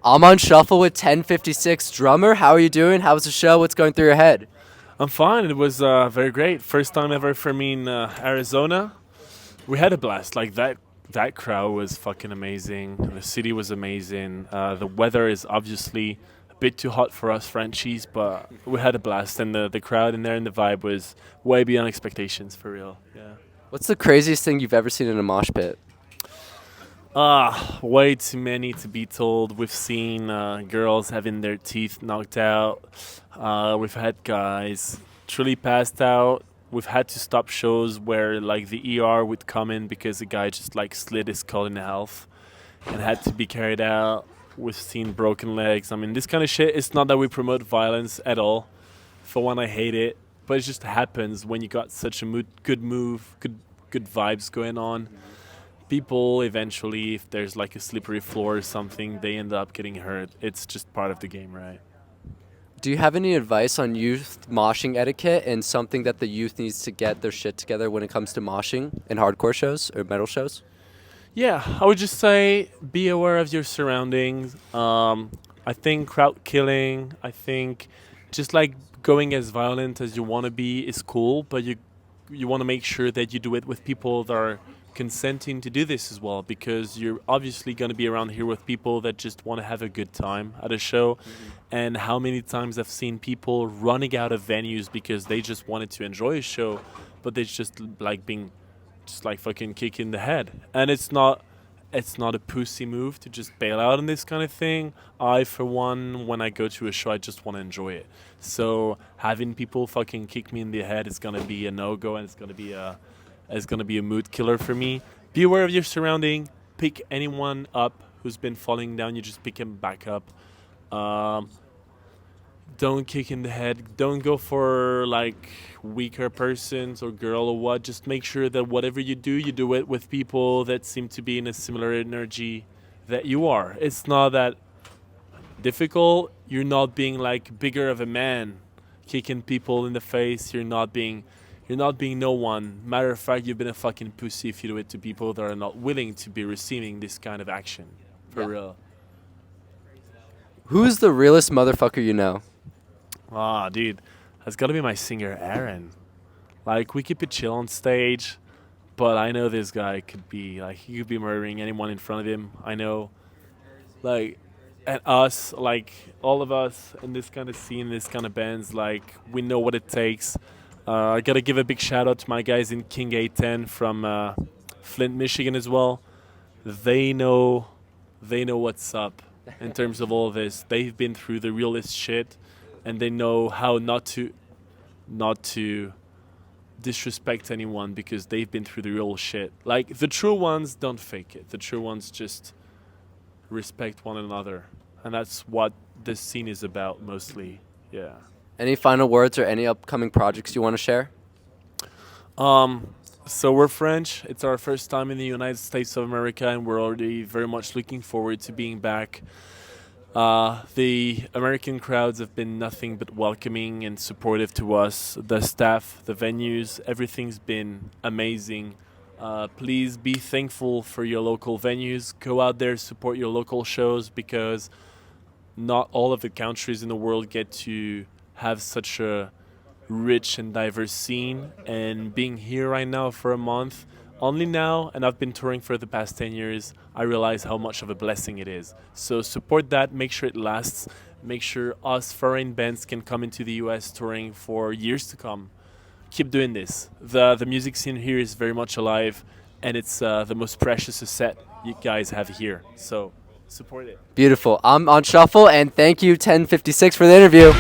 I'm on shuffle with 1056 drummer. How are you doing? How was the show? What's going through your head? I'm fine. It was very great. First time ever for me in Arizona. We had a blast. Like that crowd was fucking amazing. The city was amazing. The weather is obviously a bit too hot for us Frenchies, but we had a blast. And the crowd in there and the vibe was way beyond expectations for real. Yeah. What's the craziest thing you've ever seen in a mosh pit? Way too many to be told. We've seen girls having their teeth knocked out. We've had guys truly passed out. We've had to stop shows where like the ER would come in because the guy just like slid his skull in half and had to be carried out. We've seen broken legs. I mean, this kind of shit. It's not that we promote violence at all. For one, I hate it, but it just happens when you got such a good move, good vibes going on. People eventually, if there's like a slippery floor or something, they end up getting hurt. It's just part of the game, right? Do you have any advice on youth moshing etiquette and something that the youth needs to get their shit together when it comes to moshing in hardcore shows or metal shows? Yeah, I would just say be aware of your surroundings. I think crowd killing, I think just like going as violent as you want to be is cool, but you want to make sure that you do it with people that are consenting to do this as well, because you're obviously going to be around here with people that just want to have a good time at a show. And how many times I've seen people running out of venues because they just wanted to enjoy a show, but they just like being just like fucking kicked in the head. And it's not a pussy move to just bail out on this kind of thing. I, for one, when I go to a show, I just want to enjoy it. So having people fucking kick me in the head is gonna be a no-go, and it's gonna be a mood killer for me. Be aware of your surrounding. Pick anyone up who's been falling down. You just pick him back up. Um, don't kick in the head. Don't go for like weaker persons or girl or what. Just make sure that whatever you do it with people that seem to be in a similar energy that you are. It's not that difficult. You're not being like bigger of a man, kicking people in the face. You're not being no one. Matter of fact, you've been a fucking pussy if you do it to people that are not willing to be receiving this kind of action. For Yeah. real. Who's the realest motherfucker you know? Dude, that's gotta be my singer Aaron. Like, we keep it chill on stage, but I know this guy could be like, he could be murdering anyone in front of him. I know, like, and us, like all of us in this kind of scene, this kind of bands, like we know what it takes. I gotta give a big shout out to my guys in King A10 from Flint, Michigan as well. They know, they know what's up in terms of all this. They've been through the realest shit, and they know how not to disrespect anyone because they've been through the real shit. Like the true ones don't fake it. The true ones just respect one another, and that's what this scene is about mostly. Yeah. Any final words or any upcoming projects you want to share? So we're French. It's our first time in the United States of America, and we're already very much looking forward to being back. The American crowds have been nothing but welcoming and supportive to us. The staff, the venues, everything's been amazing. Please be thankful for your local venues. Go out there, support your local shows, because not all of the countries in the world get to have such a rich and diverse scene. And being here right now for a month, only now, and I've been touring for the past 10 years, I realize how much of a blessing it is. So support that, make sure it lasts, make sure us foreign bands can come into the US touring for years to come. Keep doing this. The music scene here is very much alive, and it's the most precious asset you guys have here. So support it. Beautiful. I'm on shuffle, and thank you, 1056, for the interview.